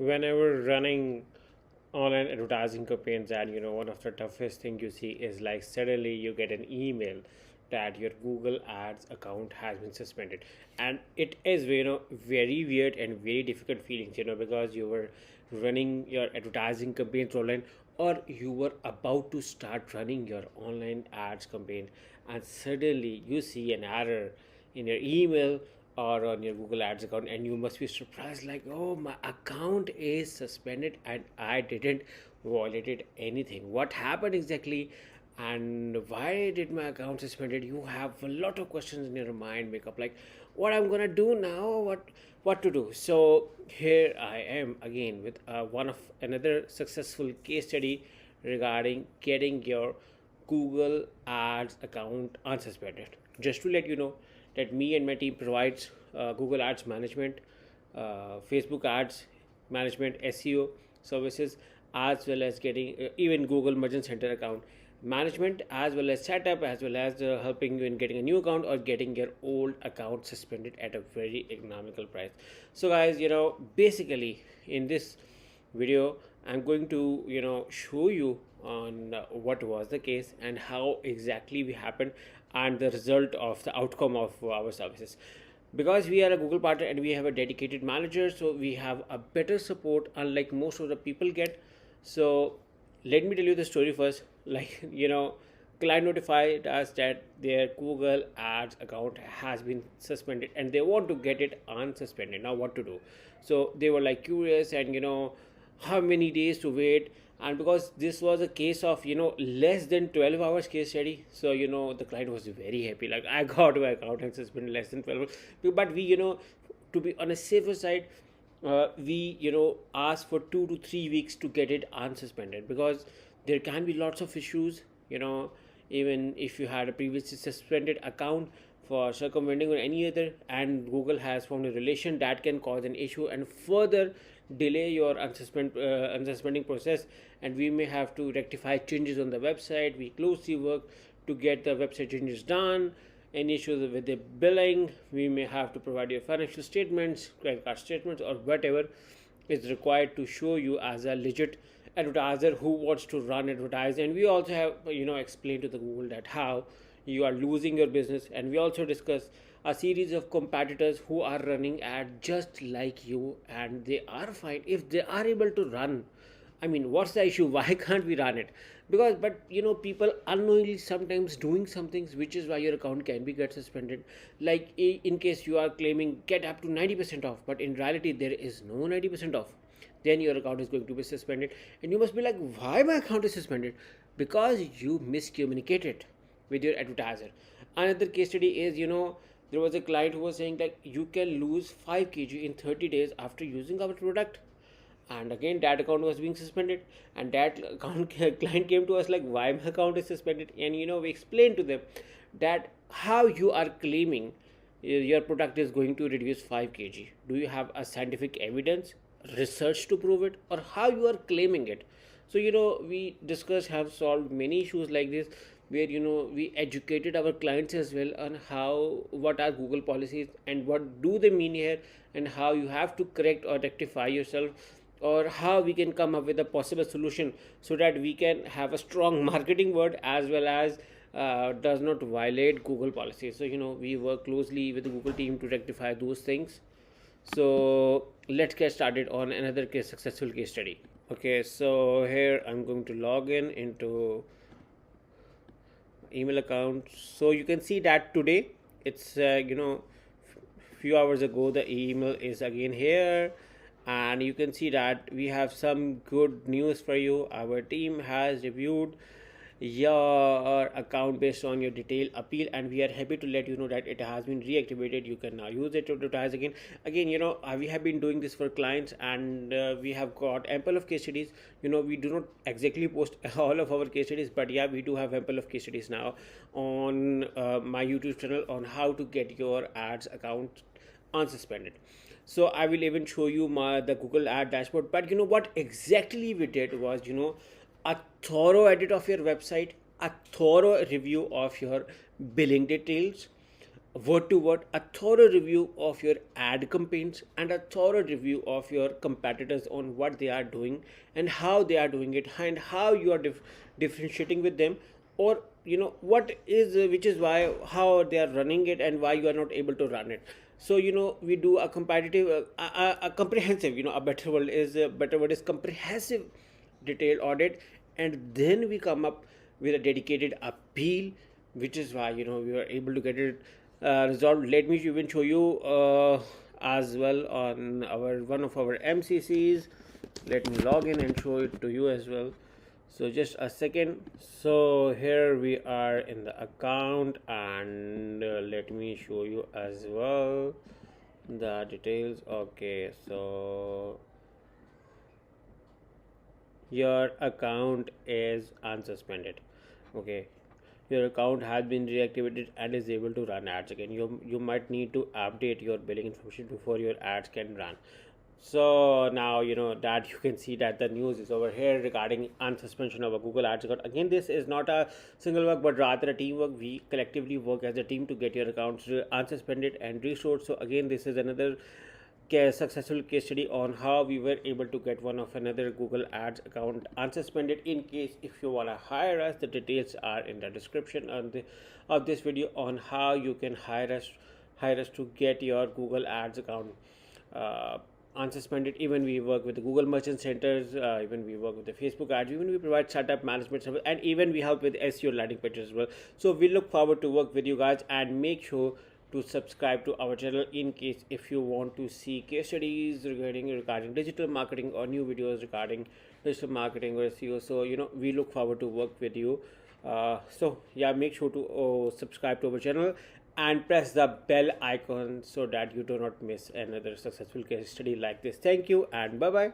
Whenever running online advertising campaigns, and one of the toughest thing you see is like suddenly you get an email that your Google Ads account has been suspended. And it is very weird and very difficult feelings, because you were running your advertising campaigns online, or you were about to start running your online ads campaign, and suddenly you see an error in your email or on your Google Ads account, and you must be surprised like, oh, my account is suspended and I didn't violated anything. What happened exactly? And why did my account suspended? You have a lot of questions in your mind make up like, what I'm gonna do now, what to do. So here I am again with one of another successful case study regarding getting your Google Ads account unsuspended. Just to let you know that me and my team provides Google Ads management, Facebook Ads management, SEO services, as well as getting even Google Merchant Center account management, as well as setup, as well as helping you in getting a new account or getting your old account suspended at a very economical price. So guys, basically in this video I'm going to show you on what was the case and how exactly we happened and the result of the outcome of our services. Because we are a Google partner and we have a dedicated manager, so we have a better support unlike most of the people get. So let me tell you the story first. Like, client notified us that their Google Ads account has been suspended and they want to get it unsuspended. Now what to do? So they were like curious, and how many days to wait. And because this was a case of less than 12 hours case study, so the client was very happy, like, I got my account and suspended less than 12 hours. But we, to be on a safer side, we ask for 2 to 3 weeks to get it unsuspended, because there can be lots of issues, even if you had a previously suspended account for circumventing or any other, and Google has found a relation that can cause an issue and further delay your unsuspending process, and we may have to rectify changes on the website. We closely work to get the website changes done. Any issues with the billing, we may have to provide your financial statements, credit card statements, or whatever is required to show you as a legit advertiser who wants to run advertise. And we also have explained to the Google that how you are losing your business, and we also discuss a series of competitors who are running ad just like you, and they are fine if they are able to run. I mean, what's the issue? Why can't we run it? Because, but people unknowingly sometimes doing some things, which is why your account can be get suspended. Like in case you are claiming get up to 90% off, but in reality there is no 90% off, then your account is going to be suspended. And you must be like, why my account is suspended? Because you miscommunicated with your advertiser. Another case study is, there was a client who was saying like, you can lose 5 kg in 30 days after using our product. And again, that account was being suspended, and that account client came to us like, why my account is suspended? And we explained to them that how you are claiming your product is going to reduce 5 kg. Do you have a scientific evidence, research to prove it, or how you are claiming it? So we discussed, have solved many issues like this, where we educated our clients as well on how, what are Google policies and what do they mean here, and how you have to correct or rectify yourself, or how we can come up with a possible solution so that we can have a strong marketing word as well as does not violate Google policies. So we work closely with the Google team to rectify those things. So let's get started on another successful case study. Okay, so here I'm going to log in into email account. So you can see that today it's few hours ago the email is again here, and you can see that we have some good news for you. Our team has reviewed your account based on your detailed appeal, and we are happy to let you know that it has been reactivated. You can now use it to advertise again. We have been doing this for clients, and we have got ample of case studies. We do not exactly post all of our case studies, but yeah, we do have ample of case studies now on my YouTube channel on how to get your ads account unsuspended. So I will even show you the Google ad dashboard. But what exactly we did was a thorough edit of your website, a thorough review of your billing details, word to word, a thorough review of your ad campaigns and a thorough review of your competitors on what they are doing and how they are doing it and how you are differentiating with them, or what is which is why how they are running it and why you are not able to run it. So we do a competitive a comprehensive, a better word is comprehensive detailed audit, and then we come up with a dedicated appeal, which is why we were able to get it resolved. Let me even show you as well on our one of our MCCs. Let me log in and show it to you as well. So just a second. So here we are in the account, and let me show you as well the details. Okay, so your account is unsuspended. Okay, your account has been reactivated and is able to run ads again. You might need to update your billing information before your ads can run. So now that you can see that the news is over here regarding unsuspension of a Google Ads account. Again, this is not a single work but rather a teamwork. We collectively work as a team to get your accounts unsuspended and restored. So again, this is another successful case study on how we were able to get one of another Google Ads account unsuspended. In case if you want to hire us, the details are in the description of this video on how you can hire us to get your Google Ads account unsuspended. Even we work with the Google Merchant Centers, even we work with the Facebook ads, even we provide setup management service, and even we help with SEO landing pages as well. So we look forward to work with you guys, and make sure to subscribe to our channel in case if you want to see case studies regarding digital marketing or new videos regarding digital marketing or SEO. So we look forward to work with you. So yeah, make sure to subscribe to our channel and press the bell icon so that you do not miss another successful case study like this. Thank you and bye bye.